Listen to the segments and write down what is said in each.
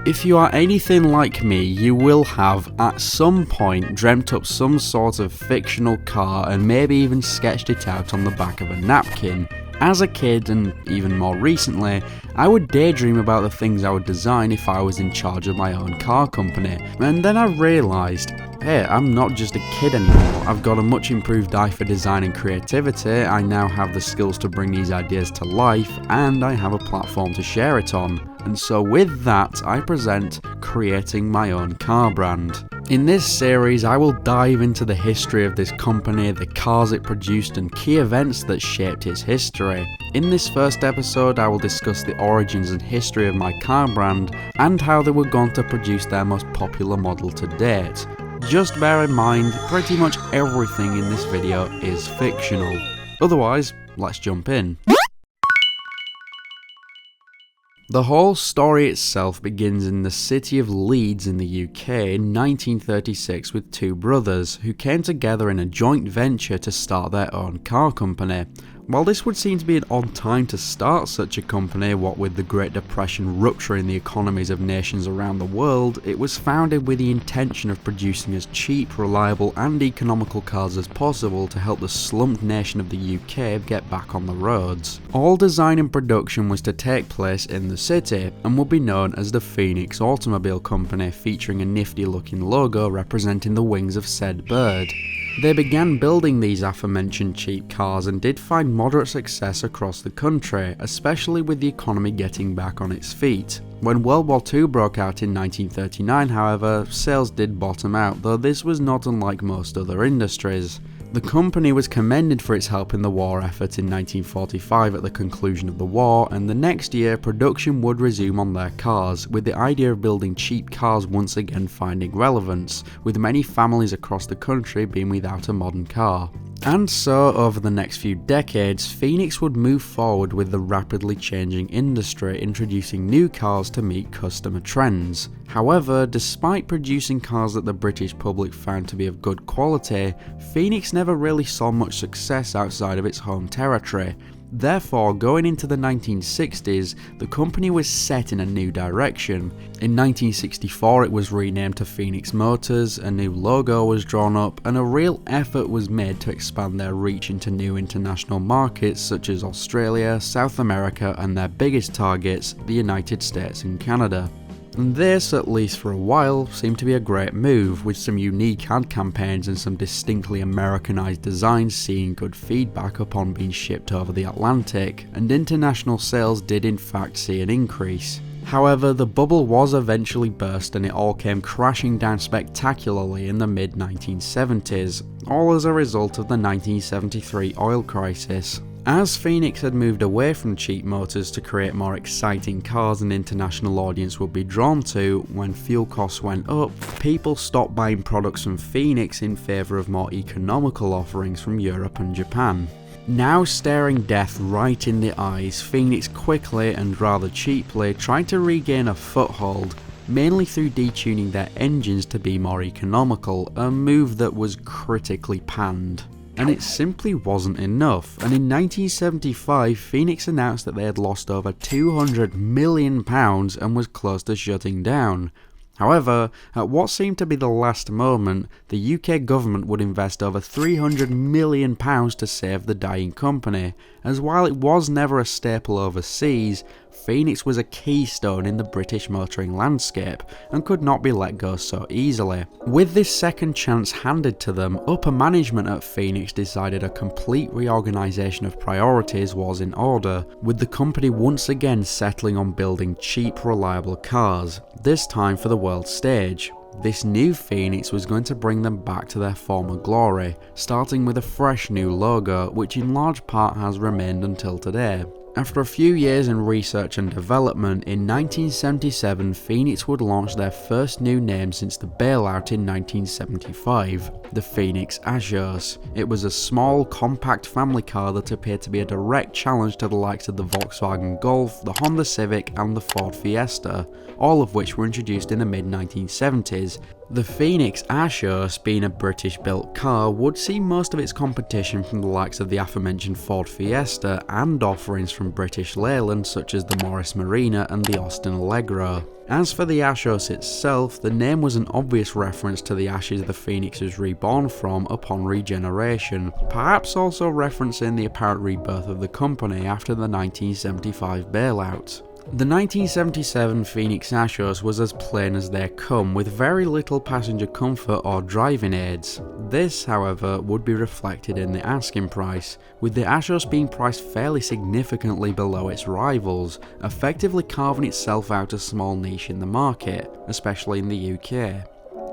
If you are anything like me, you will have, at some point, dreamt up some sort of fictional car and maybe even sketched it out on the back of a napkin. As a kid, and even more recently, I would daydream about the things I would design if I was in charge of my own car company, and then I realised, hey, I'm not just a kid anymore. I've got a much improved eye for design and creativity, I now have the skills to bring these ideas to life, and I have a platform to share it on. And so with that, I present creating my own car brand. In this series, I will dive into the history of this company, the cars it produced, and key events that shaped its history. In this first episode, I will discuss the origins and history of my car brand, and how they were going to produce their most popular model to date. Just bear in mind, pretty much everything in this video is fictional. Otherwise, let's jump in. The whole story itself begins in the city of Leeds in the UK in 1936 with two brothers who came together in a joint venture to start their own car company. While this would seem to be an odd time to start such a company, what with the Great Depression rupturing the economies of nations around the world, it was founded with the intention of producing as cheap, reliable and economical cars as possible to help the slumped nation of the UK get back on the roads. All design and production was to take place in the city and would be known as the Phoenix Automobile Company, featuring a nifty looking logo representing the wings of said bird. They began building these aforementioned cheap cars and did find moderate success across the country, especially with the economy getting back on its feet. When World War II broke out in 1939, however, sales did bottom out, though this was not unlike most other industries. The company was commended for its help in the war effort in 1945 at the conclusion of the war, and the next year production would resume on their cars, with the idea of building cheap cars once again finding relevance, with many families across the country being without a modern car. And so, over the next few decades, Phoenix would move forward with the rapidly changing industry, introducing new cars to meet customer trends. However, despite producing cars that the British public found to be of good quality, Phoenix never really saw much success outside of its home territory. Therefore, going into the 1960s, the company was set in a new direction. In 1964 it was renamed to Phoenix Motors, a new logo was drawn up, and a real effort was made to expand their reach into new international markets such as Australia, South America, and their biggest targets, the United States and Canada. And this, at least for a while, seemed to be a great move, with some unique ad campaigns and some distinctly Americanized designs seeing good feedback upon being shipped over the Atlantic, and international sales did in fact see an increase. However, the bubble was eventually burst and it all came crashing down spectacularly in the mid-1970s, all as a result of the 1973 oil crisis. As Phoenix had moved away from cheap motors to create more exciting cars an international audience would be drawn to, when fuel costs went up, people stopped buying products from Phoenix in favour of more economical offerings from Europe and Japan. Now staring death right in the eyes, Phoenix quickly and rather cheaply tried to regain a foothold, mainly through detuning their engines to be more economical, a move that was critically panned. And it simply wasn't enough, and in 1975 Phoenix announced that they had lost over £200 million and was close to shutting down. However, at what seemed to be the last moment, the UK government would invest over £300 million to save the dying company, as while it was never a staple overseas, Phoenix was a keystone in the British motoring landscape and could not be let go so easily. With this second chance handed to them, upper management at Phoenix decided a complete reorganisation of priorities was in order, with the company once again settling on building cheap, reliable cars, this time for the world stage. This new Phoenix was going to bring them back to their former glory, starting with a fresh new logo, which in large part has remained until today. After a few years in research and development, in 1977 Phoenix would launch their first new name since the bailout in 1975, the Phoenix Agios. It was a small, compact family car that appeared to be a direct challenge to the likes of the Volkswagen Golf, the Honda Civic and the Ford Fiesta, all of which were introduced in the mid-1970s, The Phoenix Ashos, being a British-built car, would see most of its competition from the likes of the aforementioned Ford Fiesta and offerings from British Leyland such as the Morris Marina and the Austin Allegro. As for the Ashos itself, the name was an obvious reference to the ashes the Phoenix was reborn from upon regeneration, perhaps also referencing the apparent rebirth of the company after the 1975 bailout. The 1977 Phoenix Ashos was as plain as they come, with very little passenger comfort or driving aids. This, however, would be reflected in the asking price, with the Ashos being priced fairly significantly below its rivals, effectively carving itself out a small niche in the market, especially in the UK.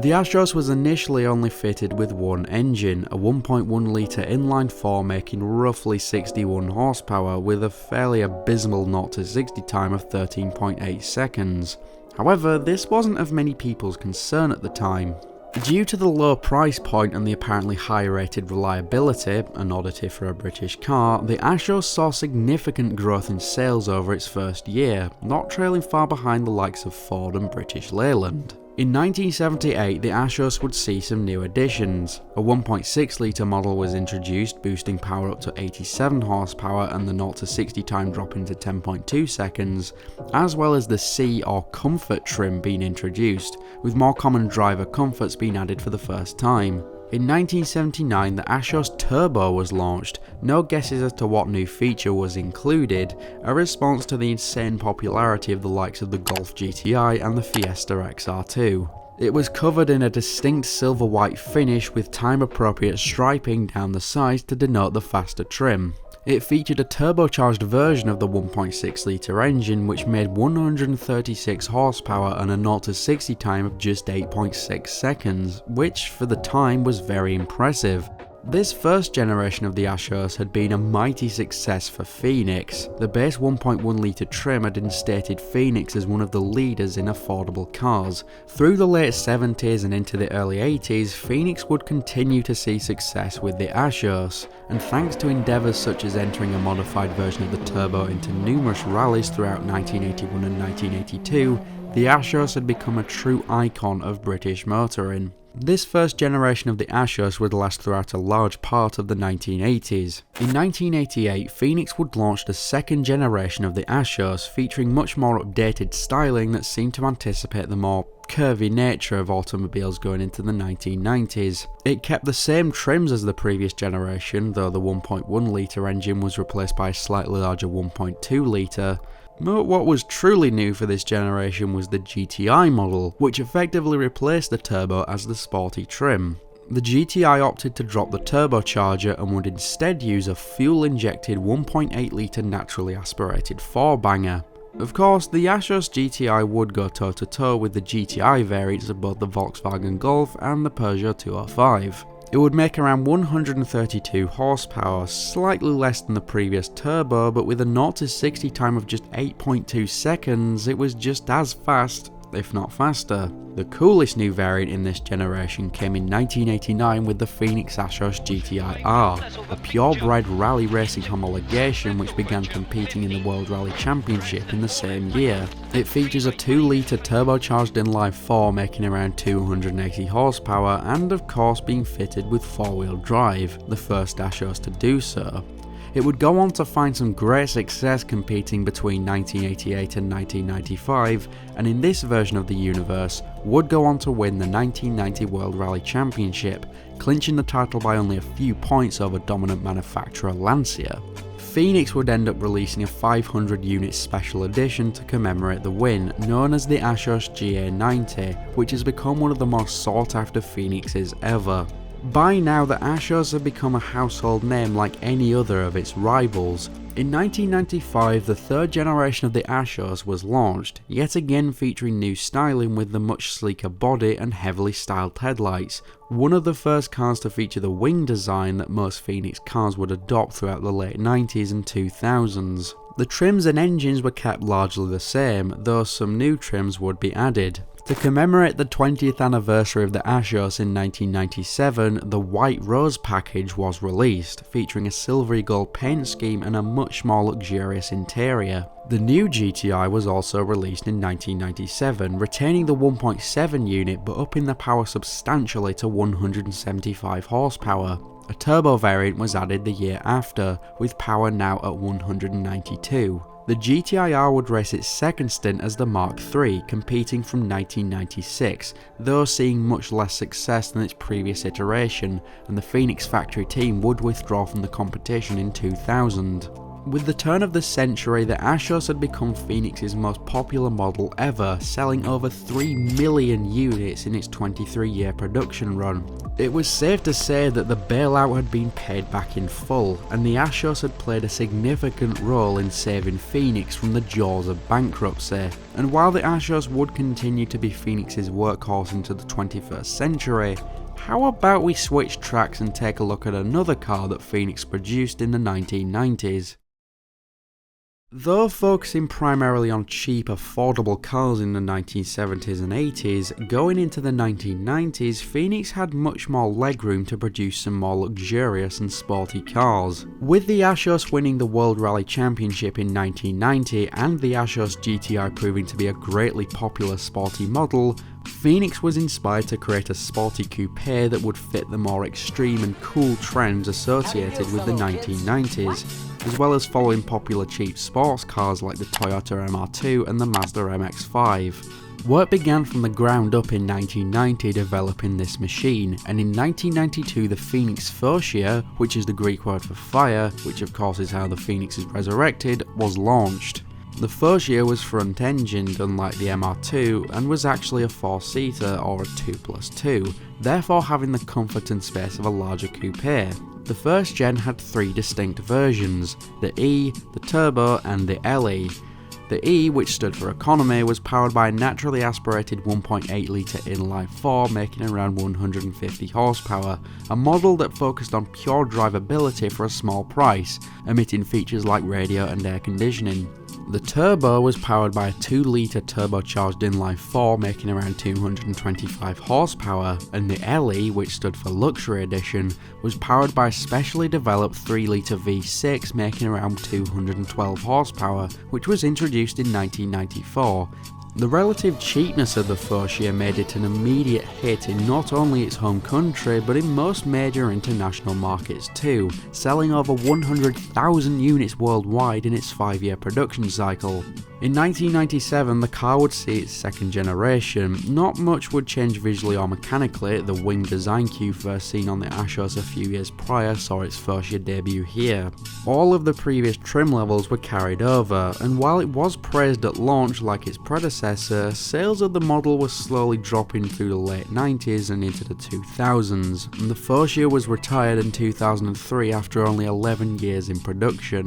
The Ashos was initially only fitted with one engine, a 1.1 litre inline-4 making roughly 61 horsepower with a fairly abysmal 0-60 time of 13.8 seconds. However, this wasn't of many people's concern at the time. Due to the low price point and the apparently high rated reliability, an oddity for a British car, the Ashos saw significant growth in sales over its first year, not trailing far behind the likes of Ford and British Leyland. In 1978, the Ashos would see some new additions. A 1.6 litre model was introduced, boosting power up to 87 horsepower and the 0-60 time dropping to 10.2 seconds, as well as the C or Comfort trim being introduced, with more common driver comforts being added for the first time. In 1979, the Ashos Turbo was launched. No guesses as to what new feature was included, a response to the insane popularity of the likes of the Golf GTI and the Fiesta XR2. It was covered in a distinct silver-white finish with time-appropriate striping down the sides to denote the faster trim. It featured a turbocharged version of the 1.6 litre engine which made 136 horsepower and a 0-60 time of just 8.6 seconds, which for the time was very impressive. This first generation of the Ashos had been a mighty success for Phoenix. The base 1.1 litre trim had instated Phoenix as one of the leaders in affordable cars. Through the late 70s and into the early 80s, Phoenix would continue to see success with the Ashos, and thanks to endeavours such as entering a modified version of the Turbo into numerous rallies throughout 1981 and 1982, the Ashos had become a true icon of British motoring. This first generation of the Ashos would last throughout a large part of the 1980s. In 1988, Phoenix would launch the second generation of the Ashos, featuring much more updated styling that seemed to anticipate the more curvy nature of automobiles going into the 1990s. It kept the same trims as the previous generation, though the 1.1 litre engine was replaced by a slightly larger 1.2 litre. But what was truly new for this generation was the GTI model, which effectively replaced the Turbo as the sporty trim. The GTI opted to drop the turbocharger and would instead use a fuel-injected 1.8 litre naturally aspirated 4-banger. Of course, the Ashos GTI would go toe-to-toe with the GTI variants of both the Volkswagen Golf and the Peugeot 205. It would make around 132 horsepower, slightly less than the previous Turbo, but with a 0-60 time of just 8.2 seconds, it was just as fast, if not faster. The coolest new variant in this generation came in 1989 with the Phoenix Ashos gti-r, a purebred rally racing homologation which began competing in the World Rally Championship in the same year. It features a 2 litre turbocharged inline 4 making around 280 horsepower and of course being fitted with 4-wheel drive, the first Ashos to do so. It would go on to find some great success competing between 1988 and 1995, and in this version of the universe, would go on to win the 1990 World Rally Championship, clinching the title by only a few points over dominant manufacturer Lancia. Phoenix would end up releasing a 500 unit special edition to commemorate the win, known as the Ashos GA90, which has become one of the most sought after Phoenixes ever. By now, the Ashos have become a household name like any other of its rivals. In 1995, the third generation of the Ashos was launched, yet again featuring new styling with the much sleeker body and heavily styled headlights, one of the first cars to feature the wing design that most Phoenix cars would adopt throughout the late 90s and 2000s. The trims and engines were kept largely the same, though some new trims would be added. To commemorate the 20th anniversary of the Ashos in 1997, the White Rose package was released, featuring a silvery gold paint scheme and a much more luxurious interior. The new GTI was also released in 1997, retaining the 1.7 unit but upping the power substantially to 175 horsepower. A turbo variant was added the year after, with power now at 192. The GTI-R would race its second stint as the Mark III, competing from 1996, though seeing much less success than its previous iteration, and the Phoenix factory team would withdraw from the competition in 2000. With the turn of the century, the Ashos had become Phoenix's most popular model ever, selling over 3 million units in its 23-year production run. It was safe to say that the bailout had been paid back in full, and the Ashos had played a significant role in saving Phoenix from the jaws of bankruptcy. And while the Ashos would continue to be Phoenix's workhorse into the 21st century, how about we switch tracks and take a look at another car that Phoenix produced in the 1990s? Though focusing primarily on cheap, affordable cars in the 1970s and 80s, going into the 1990s, Phoenix had much more legroom to produce some more luxurious and sporty cars. With the Ashos winning the World Rally Championship in 1990 and the Ashos GTI proving to be a greatly popular sporty model, Phoenix was inspired to create a sporty coupe that would fit the more extreme and cool trends associated with the 1990s, as well as following popular cheap sports cars like the Toyota MR2 and the Mazda MX-5. Work began from the ground up in 1990 developing this machine, and in 1992 the Phoenix Phocea, which is the Greek word for fire, which of course is how the Phoenix is resurrected, was launched. The Phocea was front-engined unlike the MR2 and was actually a 4-seater or a 2+2, therefore having the comfort and space of a larger coupe. The first gen had 3 distinct versions, the E, the Turbo and the LE. The E, which stood for economy, was powered by a naturally aspirated 1.8 litre inline 4 making around 150 horsepower, a model that focused on pure drivability for a small price, omitting features like radio and air conditioning. The Turbo was powered by a 2 litre turbocharged inline 4 making around 225 horsepower, and the LE, which stood for Luxury Edition, was powered by a specially developed 3 litre V6 making around 212 horsepower, which was introduced in 1994. The relative cheapness of the Phocea made it an immediate hit in not only its home country but in most major international markets too, selling over 100,000 units worldwide in its 5-year production cycle. In 1997 the car would see its second generation. Not much would change visually or mechanically. The wing design cue first seen on the Ashos a few years prior saw its Phocea debut here. All of the previous trim levels were carried over, and while it was praised at launch like its predecessor, sales of the model were slowly dropping through the late 90s and into the 2000s, and the Phocea was retired in 2003 after only 11 years in production.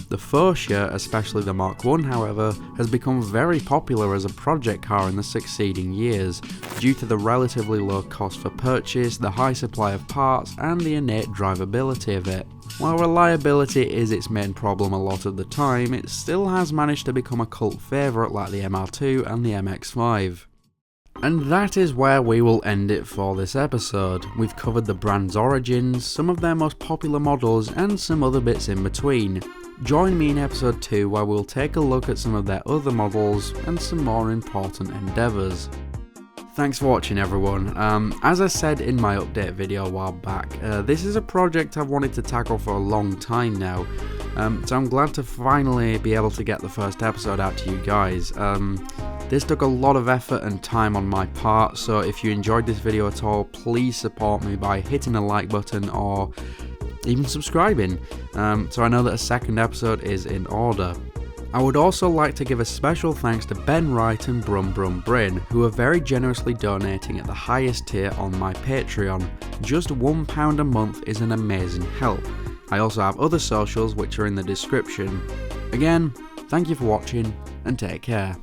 The Phocea, especially the Mark I however, has become very popular as a project car in the succeeding years, due to the relatively low cost for purchase, the high supply of parts, and the innate drivability of it. While reliability is its main problem a lot of the time, it still has managed to become a cult favourite like the MR2 and the MX-5. And that is where we will end it for this episode. We've covered the brand's origins, some of their most popular models, and some other bits in between. Join me in episode 2 where we'll take a look at some of their other models and some more important endeavours. Thanks for watching everyone. As I said in my update video a while back, this is a project I've wanted to tackle for a long time now, so I'm glad to finally be able to get the first episode out to you guys. This took a lot of effort and time on my part, so if you enjoyed this video at all, please support me by hitting the like button or even subscribing, so I know that a second episode is in order. I would also like to give a special thanks to Ben Wright and Brum Brum Bryn, who are very generously donating at the highest tier on my Patreon. Just £1 a month is an amazing help. I also have other socials which are in the description. Again, thank you for watching and take care.